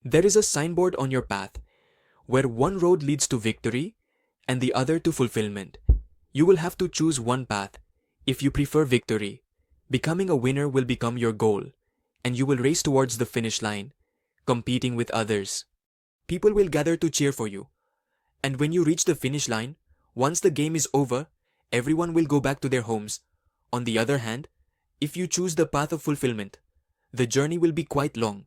There is a signboard on your path where one road leads to victory and the other to fulfillment. You will have to choose one path if you prefer victory. Becoming a winner will become your goal, and you will race towards the finish line, competing with others. People will gather to cheer for you, and when you reach the finish line, once the game is over, everyone will go back to their homes. On the other hand, if you choose the path of fulfillment, the journey will be quite long.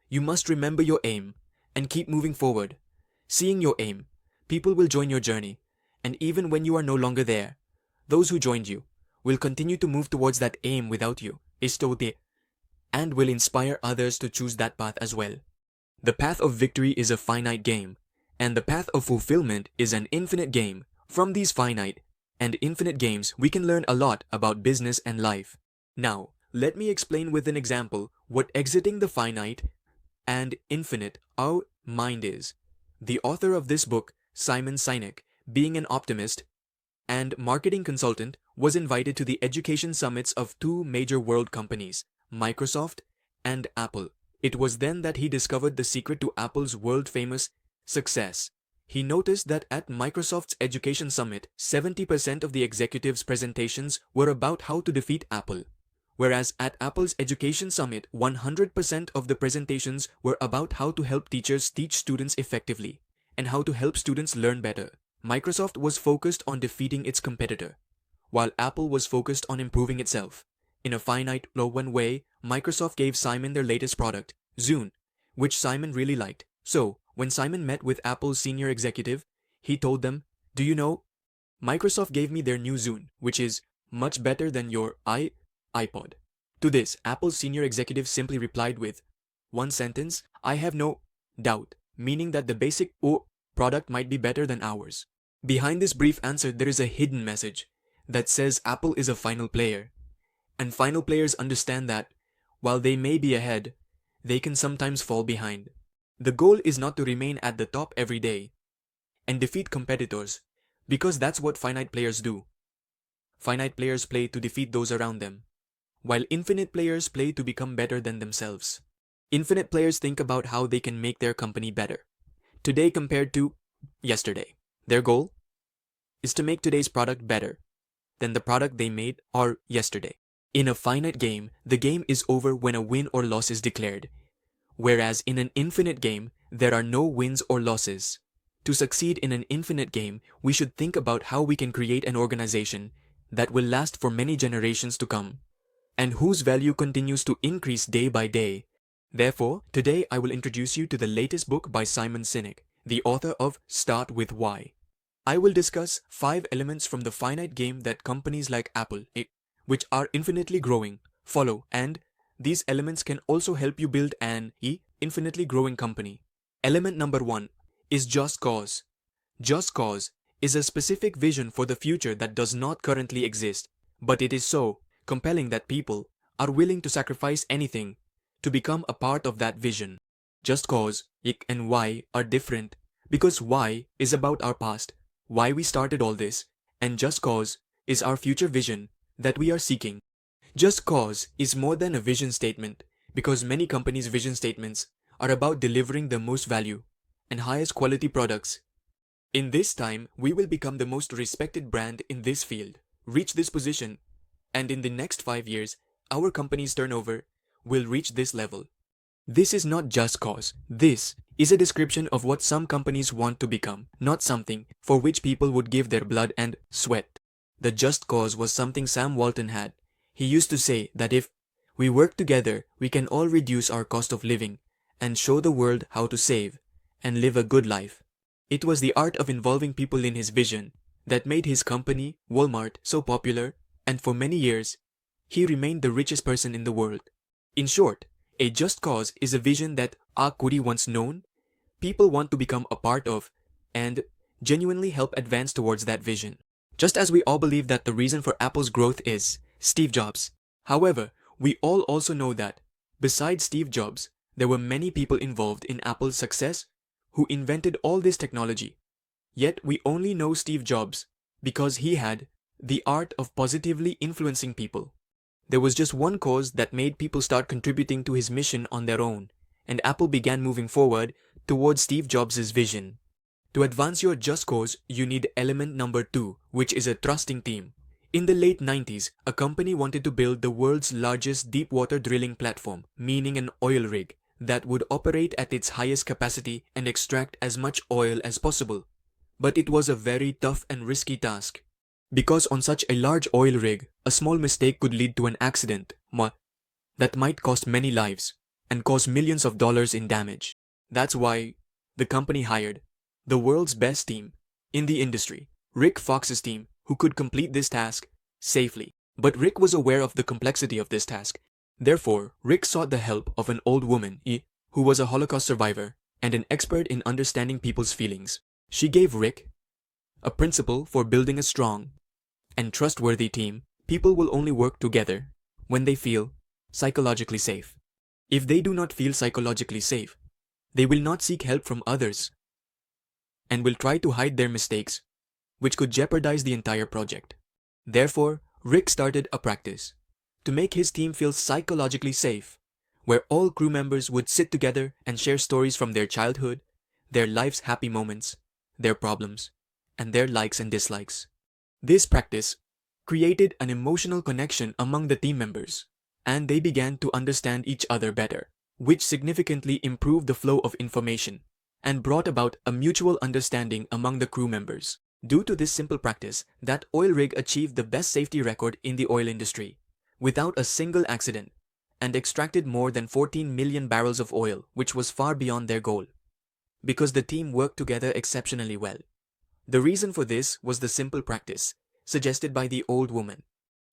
You must remember your aim and keep moving forward. Seeing your aim, people will join your journey, and even when you are no longer there, those who joined you will continue to move towards that aim without you, and will inspire others to choose that path as well. The path of victory is a finite game, and the path of fulfillment is an infinite game. From these finite and infinite games, we can learn a lot about business and life. Now, let me explain with an example what exiting the finite and infinite our mind is. The author of this book, Simon Sinek, being an optimist and marketing consultant, was invited to the education summits of two major world companies, Microsoft and Apple. It was then that he discovered the secret to Apple's world-famous success. He noticed that at Microsoft's education summit, 70% of the executives' presentations were about how to defeat Apple, whereas at Apple's education summit, 100% of the presentations were about how to help teachers teach students effectively and how to help students learn better. Microsoft was focused on defeating its competitor, while Apple was focused on improving itself. In a finite, low-one way, Microsoft gave Simon their latest product, Zune, which Simon really liked. So, when Simon met with Apple's senior executive, he told them, "Do you know, Microsoft gave me their new Zune, which is much better than your iPod." To this, Apple's senior executive simply replied with one sentence, "I have no doubt," meaning that the basic product might be better than ours. Behind this brief answer, there is a hidden message that says Apple is a final player. And final players understand that, while they may be ahead, they can sometimes fall behind. The goal is not to remain at the top every day and defeat competitors, because that's what finite players do. Finite players play to defeat those around them, while infinite players play to become better than themselves. Infinite players think about how they can make their company better, today compared to yesterday. Their goal is to make today's product better than the product they made or yesterday. In a finite game, the game is over when a win or loss is declared, whereas in an infinite game, there are no wins or losses. To succeed in an infinite game, we should think about how we can create an organization that will last for many generations to come, and whose value continues to increase day by day. Therefore, today I will introduce you to the latest book by Simon Sinek, the author of Start With Why. I will discuss 5 elements from the finite game that companies like Apple, which are infinitely growing, follow, and these elements can also help you build an infinitely growing company. Element number 1 is just cause. Just cause is a specific vision for the future that does not currently exist, but it is so compelling that people are willing to sacrifice anything to become a part of that vision. Just cause and why are different, because why is about our past, why we started all this, and just cause is our future vision that we are seeking. Just cause is more than a vision statement, because many companies' vision statements are about delivering the most value and highest quality products. In this time, we will become the most respected brand in this field, reach this position, and in the next 5 years, our company's turnover will reach this level. This is not just cause. This is a description of what some companies want to become, not something for which people would give their blood and sweat. The just cause was something Sam Walton had. He used to say that if we work together, we can all reduce our cost of living and show the world how to save and live a good life. It was the art of involving people in his vision that made his company, Walmart, so popular, and for many years, he remained the richest person in the world. In short, a just cause is a vision that Kuri once known, people want to become a part of, and genuinely help advance towards that vision. Just as we all believe that the reason for Apple's growth is Steve Jobs. However, we all also know that, besides Steve Jobs, there were many people involved in Apple's success who invented all this technology. Yet we only know Steve Jobs because he had the art of positively influencing people. There was just one cause that made people start contributing to his mission on their own, and Apple began moving forward towards Steve Jobs' vision. To advance your just cause, you need element number 2, which is a trusting team. In the late 90s, a company wanted to build the world's largest deep-water drilling platform, meaning an oil rig, that would operate at its highest capacity and extract as much oil as possible. But it was a very tough and risky task. Because on such a large oil rig, a small mistake could lead to an accident that might cost many lives and cause millions of dollars in damage. That's why the company hired the world's best team in the industry, Rick Fox's team, who could complete this task safely. But Rick was aware of the complexity of this task. Therefore, Rick sought the help of an old woman who was a Holocaust survivor and an expert in understanding people's feelings. She gave Rick a principle for building a strong and trustworthy team. People will only work together when they feel psychologically safe. If they do not feel psychologically safe, they will not seek help from others and will try to hide their mistakes, which could jeopardize the entire project. Therefore, Rick started a practice to make his team feel psychologically safe, where all crew members would sit together and share stories from their childhood, their life's happy moments, their problems, and their likes and dislikes. This practice created an emotional connection among the team members, and they began to understand each other better, which significantly improved the flow of information and brought about a mutual understanding among the crew members. Due to this simple practice, that oil rig achieved the best safety record in the oil industry, without a single accident, and extracted more than 14 million barrels of oil, which was far beyond their goal, because the team worked together exceptionally well. The reason for this was the simple practice suggested by the old woman.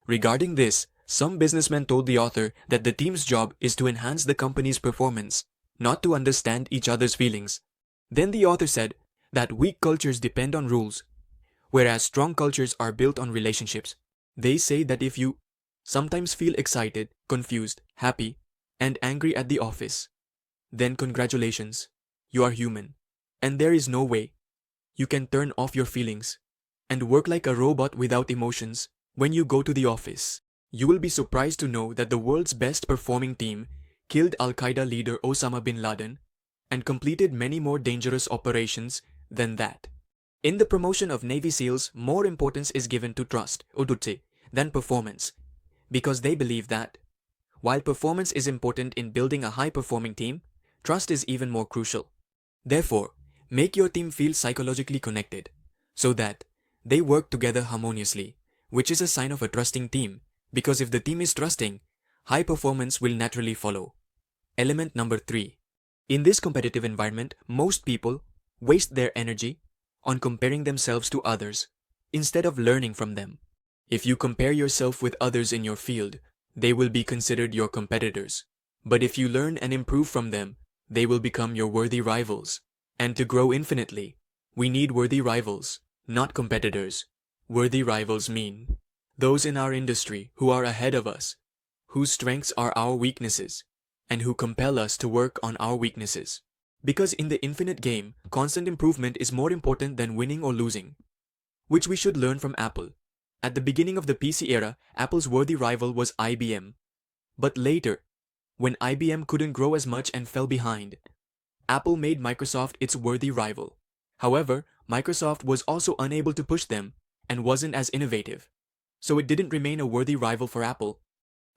Regarding this, some businessmen told the author that the team's job is to enhance the company's performance, not to understand each other's feelings. Then the author said that weak cultures depend on rules, whereas strong cultures are built on relationships. They say that if you sometimes feel excited, confused, happy, and angry at the office, then congratulations, you are human, and there is no way you can turn off your feelings and work like a robot without emotions when you go to the office. You will be surprised to know that the world's best performing team killed Al-Qaeda leader Osama bin Laden and completed many more dangerous operations than that. In the promotion of Navy SEALs, more importance is given to trust, than performance, because they believe that while performance is important in building a high-performing team, trust is even more crucial. Therefore, make your team feel psychologically connected so that they work together harmoniously, which is a sign of a trusting team, because if the team is trusting, high performance will naturally follow. Element number 3. In this competitive environment, most people waste their energy on comparing themselves to others instead of learning from them. If you compare yourself with others in your field, they will be considered your competitors. But if you learn and improve from them, they will become your worthy rivals. And to grow infinitely, we need worthy rivals, not competitors. Worthy rivals mean those in our industry who are ahead of us, whose strengths are our weaknesses, and who compel us to work on our weaknesses. Because in the infinite game, constant improvement is more important than winning or losing, which we should learn from Apple. At the beginning of the PC era, Apple's worthy rival was IBM. But later, when IBM couldn't grow as much and fell behind, Apple made Microsoft its worthy rival. However, Microsoft was also unable to push them and wasn't as innovative, so it didn't remain a worthy rival for Apple.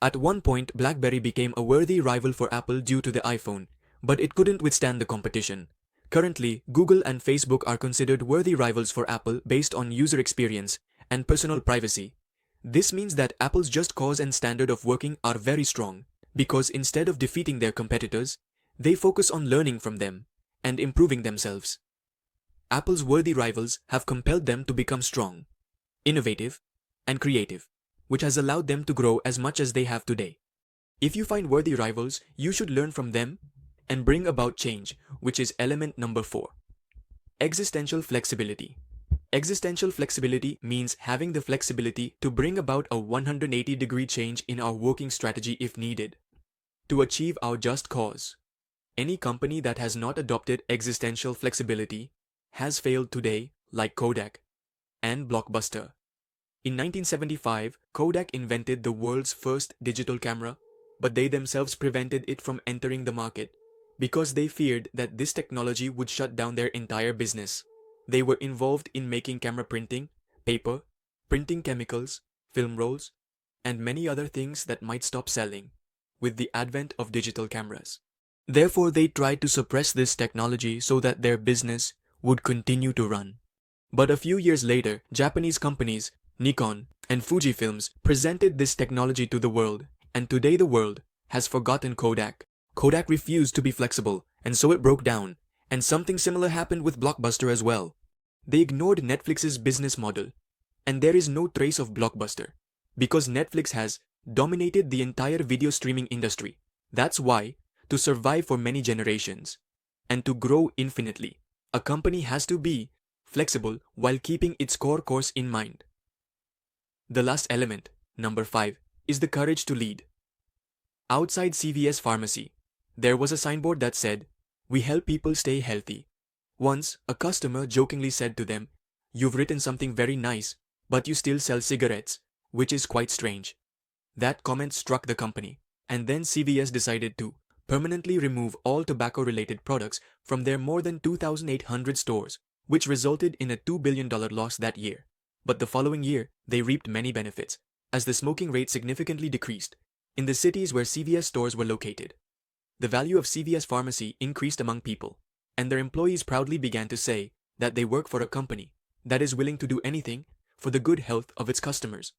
At one point, BlackBerry became a worthy rival for Apple due to the iPhone, but it couldn't withstand the competition. Currently, Google and Facebook are considered worthy rivals for Apple based on user experience and personal privacy. This means that Apple's just cause and standard of working are very strong, because instead of defeating their competitors, they focus on learning from them and improving themselves. Apple's worthy rivals have compelled them to become strong, innovative, and creative, which has allowed them to grow as much as they have today. If you find worthy rivals, you should learn from them and bring about change, which is element number 4. Existential flexibility. Existential flexibility means having the flexibility to bring about a 180-degree change in our working strategy if needed, to achieve our just cause. Any company that has not adopted existential flexibility has failed today, like Kodak and Blockbuster. In 1975, Kodak invented the world's first digital camera, but they themselves prevented it from entering the market because they feared that this technology would shut down their entire business. They were involved in making camera printing, paper, printing chemicals, film rolls, and many other things that might stop selling with the advent of digital cameras. Therefore, they tried to suppress this technology so that their business would continue to run. But a few years later, Japanese companies, Nikon and Fujifilms, presented this technology to the world, and today the world has forgotten Kodak. Kodak refused to be flexible, and so it broke down, and something similar happened with Blockbuster as well. They ignored Netflix's business model, and there is no trace of Blockbuster, because Netflix has dominated the entire video streaming industry. That's why, to survive for many generations, and to grow infinitely, a company has to be flexible while keeping its core course in mind. The last element, number 5, is the courage to lead. Outside CVS Pharmacy, there was a signboard that said, "We help people stay healthy." Once, a customer jokingly said to them, "You've written something very nice, but you still sell cigarettes, which is quite strange." That comment struck the company, and then CVS decided to permanently remove all tobacco-related products from their more than 2,800 stores, which resulted in a $2 billion loss that year. But the following year, they reaped many benefits, as the smoking rate significantly decreased in the cities where CVS stores were located. The value of CVS Pharmacy increased among people, and their employees proudly began to say that they work for a company that is willing to do anything for the good health of its customers.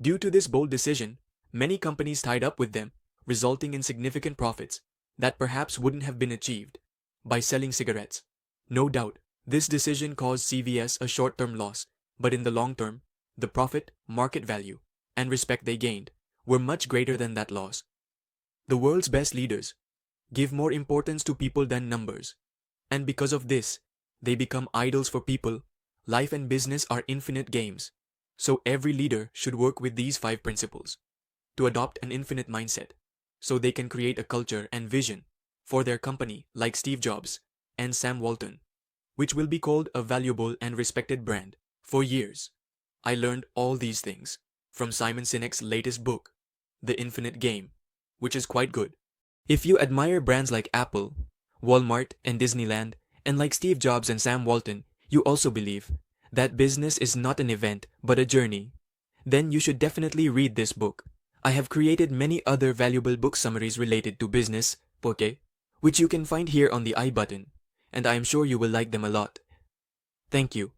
Due to this bold decision, many companies tied up with them, resulting in significant profits that perhaps wouldn't have been achieved by selling cigarettes. No doubt, this decision caused CVS a short-term loss, but in the long term, the profit, market value, and respect they gained were much greater than that loss. The world's best leaders give more importance to people than numbers, and because of this, they become idols for people. Life and business are infinite games, so every leader should work with these 5 principles to adopt an infinite mindset, so they can create a culture and vision for their company like Steve Jobs and Sam Walton, which will be called a valuable and respected brand for years. I learned all these things from Simon Sinek's latest book, The Infinite Game, which is quite good. If you admire brands like Apple, Walmart, and Disneyland, and like Steve Jobs and Sam Walton, you also believe that business is not an event but a journey, then you should definitely read this book. I have created many other valuable book summaries related to business, which you can find here on the I button, and I am sure you will like them a lot. Thank you.